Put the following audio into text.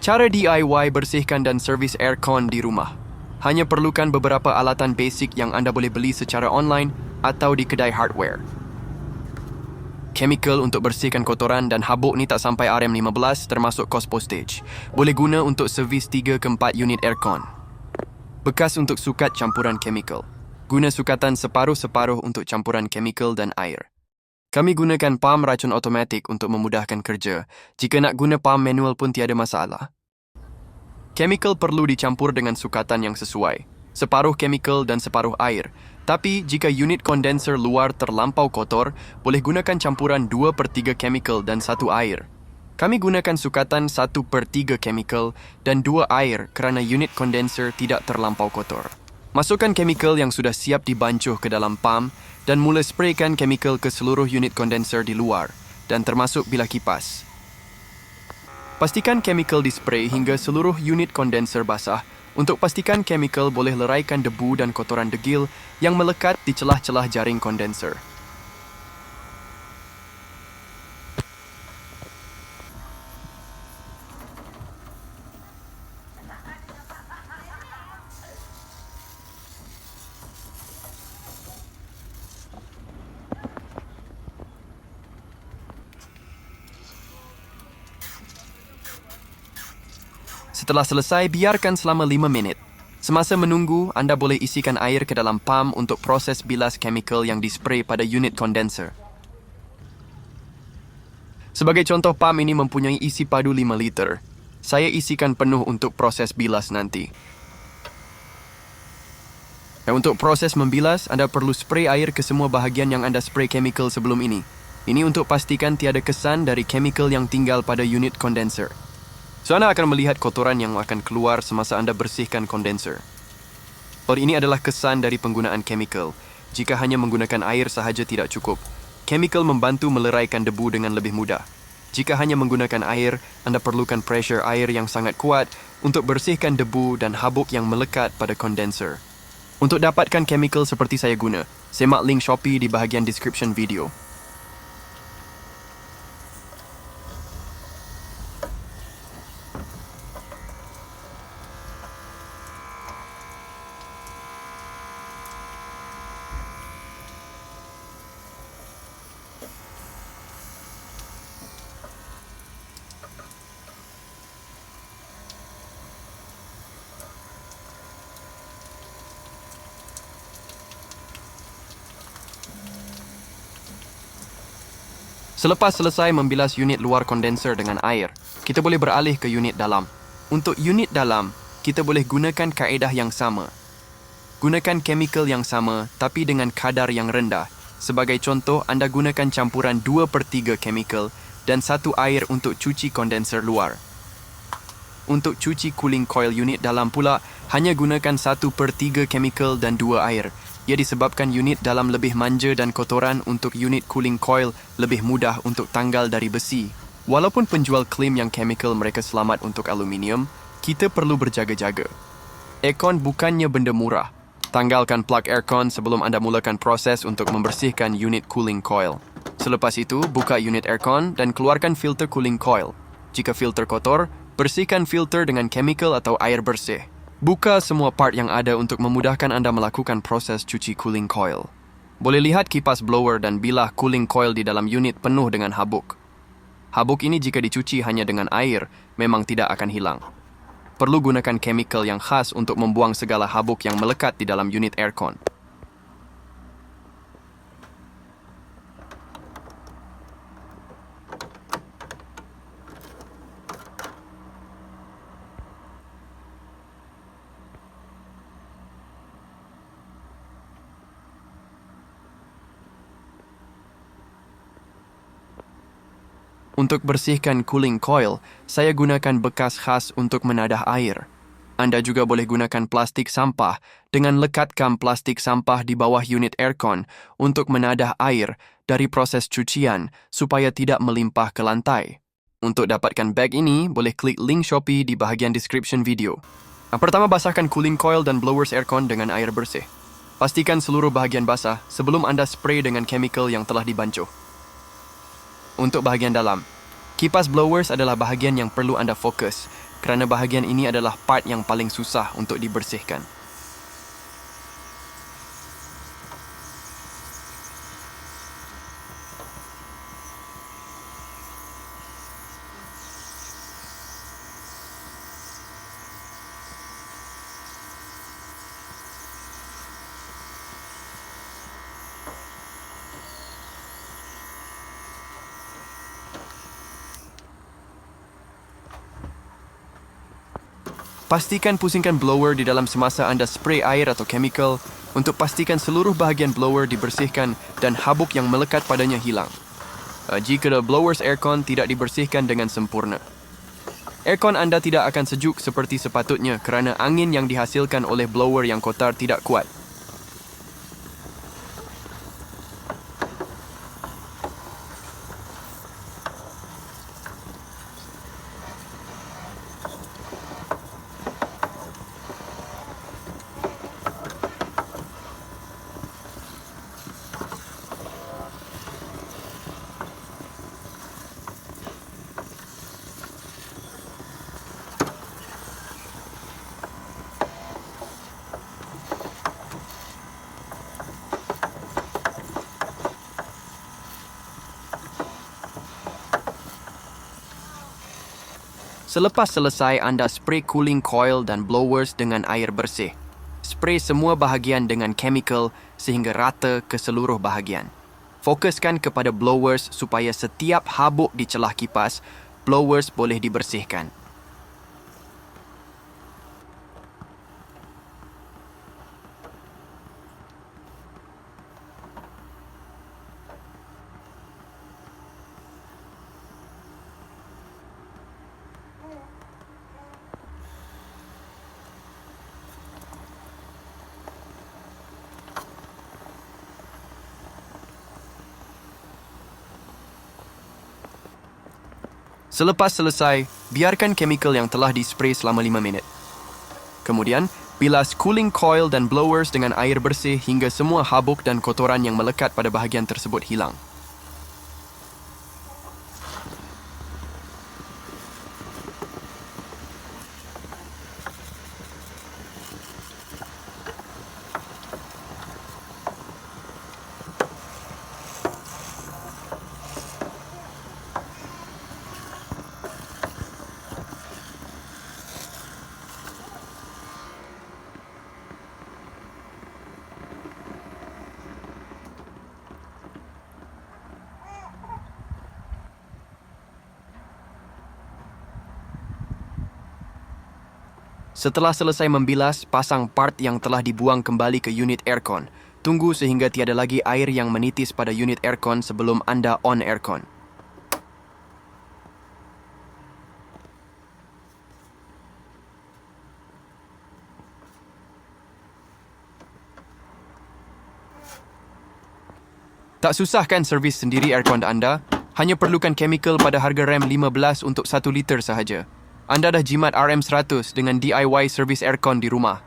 Cara DIY bersihkan dan servis aircon di rumah. Hanya perlukan beberapa alatan basic yang anda boleh beli secara online atau di kedai hardware. Chemical untuk bersihkan kotoran dan habuk ni tak sampai RM15 termasuk kos postage. Boleh guna untuk servis 3 ke 4 unit aircon. Bekas untuk sukat campuran chemical. Guna sukatan separuh-separuh untuk campuran chemical dan air. Kami gunakan pam racun automatik untuk memudahkan kerja. Jika nak guna pam manual pun tiada masalah. Chemical perlu dicampur dengan sukatan yang sesuai. Separuh chemical dan separuh air. Tapi jika unit kondenser luar terlampau kotor, boleh gunakan campuran 2/3 chemical dan 1 air. Kami gunakan sukatan 1/3 chemical dan 2 air kerana unit kondenser tidak terlampau kotor. Masukkan chemical yang sudah siap dibancuh ke dalam pam dan mula spraykan chemical ke seluruh unit kondenser di luar dan termasuk bilah kipas. Pastikan chemical dispray hingga seluruh unit kondenser basah untuk pastikan chemical boleh leraikan debu dan kotoran degil yang melekat di celah-celah jaring kondenser. Setelah selesai, biarkan selama 5 minit. Semasa menunggu, anda boleh isikan air ke dalam pam untuk proses bilas chemical yang dispray pada unit kondenser. Sebagai contoh, pam ini mempunyai isi padu 5 liter. Saya isikan penuh untuk proses bilas nanti. Dan untuk proses membilas, anda perlu spray air ke semua bahagian yang anda spray chemical sebelum ini. Ini untuk pastikan tiada kesan dari chemical yang tinggal pada unit kondenser. So, anda akan melihat kotoran yang akan keluar semasa anda bersihkan kondenser. Ini adalah kesan dari penggunaan chemical. Jika hanya menggunakan air sahaja tidak cukup. Chemical membantu meleraikan debu dengan lebih mudah. Jika hanya menggunakan air, anda perlukan pressure air yang sangat kuat untuk bersihkan debu dan habuk yang melekat pada kondenser. Untuk dapatkan chemical seperti saya guna, semak link Shopee di bahagian description video. Selepas selesai membilas unit luar kondenser dengan air, kita boleh beralih ke unit dalam. Untuk unit dalam, kita boleh gunakan kaedah yang sama. Gunakan chemical yang sama tapi dengan kadar yang rendah. Sebagai contoh, anda gunakan campuran 2/3 chemical dan 1 air untuk cuci kondenser luar. Untuk cuci cooling coil unit dalam pula, hanya gunakan 1/3 chemical dan 2 air. Ia disebabkan unit dalam lebih manja dan kotoran untuk unit cooling coil lebih mudah untuk tanggal dari besi. Walaupun penjual klaim yang chemical mereka selamat untuk aluminium, kita perlu berjaga-jaga. Aircon bukannya benda murah. Tanggalkan plug aircon sebelum anda mulakan proses untuk membersihkan unit cooling coil. Selepas itu, buka unit aircon dan keluarkan filter cooling coil. Jika filter kotor, bersihkan filter dengan chemical atau air bersih. Buka semua part yang ada untuk memudahkan anda melakukan proses cuci cooling coil. Boleh lihat kipas blower dan bilah cooling coil di dalam unit penuh dengan habuk. Habuk ini jika dicuci hanya dengan air, memang tidak akan hilang. Perlu gunakan chemical yang khas untuk membuang segala habuk yang melekat di dalam unit aircon. Untuk bersihkan cooling coil, saya gunakan bekas khas untuk menadah air. Anda juga boleh gunakan plastik sampah dengan lekatkan plastik sampah di bawah unit aircon untuk menadah air dari proses cucian supaya tidak melimpah ke lantai. Untuk dapatkan bag ini, boleh klik link Shopee di bahagian description video. Pertama, basahkan cooling coil dan blowers aircon dengan air bersih. Pastikan seluruh bahagian basah sebelum anda spray dengan chemical yang telah dibancuh. Untuk bahagian dalam, kipas blowers adalah bahagian yang perlu anda fokus kerana bahagian ini adalah part yang paling susah untuk dibersihkan. Pastikan pusingkan blower di dalam semasa anda spray air atau chemical untuk pastikan seluruh bahagian blower dibersihkan dan habuk yang melekat padanya hilang. Jika blower's aircon tidak dibersihkan dengan sempurna, aircon anda tidak akan sejuk seperti sepatutnya kerana angin yang dihasilkan oleh blower yang kotor tidak kuat. Selepas selesai, anda spray cooling coil dan blowers dengan air bersih. Spray semua bahagian dengan chemical sehingga rata ke seluruh bahagian. Fokuskan kepada blowers supaya setiap habuk di celah kipas, blowers boleh dibersihkan. Selepas selesai, biarkan chemical yang telah dispray selama 5 minit. Kemudian, bilas cooling coil dan blowers dengan air bersih hingga semua habuk dan kotoran yang melekat pada bahagian tersebut hilang. Setelah selesai membilas, pasang part yang telah dibuang kembali ke unit aircon. Tunggu sehingga tiada lagi air yang menitis pada unit aircon sebelum anda on aircon. Tak susah kan servis sendiri aircon anda? Hanya perlukan chemical pada harga RAM 15 untuk 1 liter sahaja. Anda dah jimat RM100 dengan DIY servis aircon di rumah.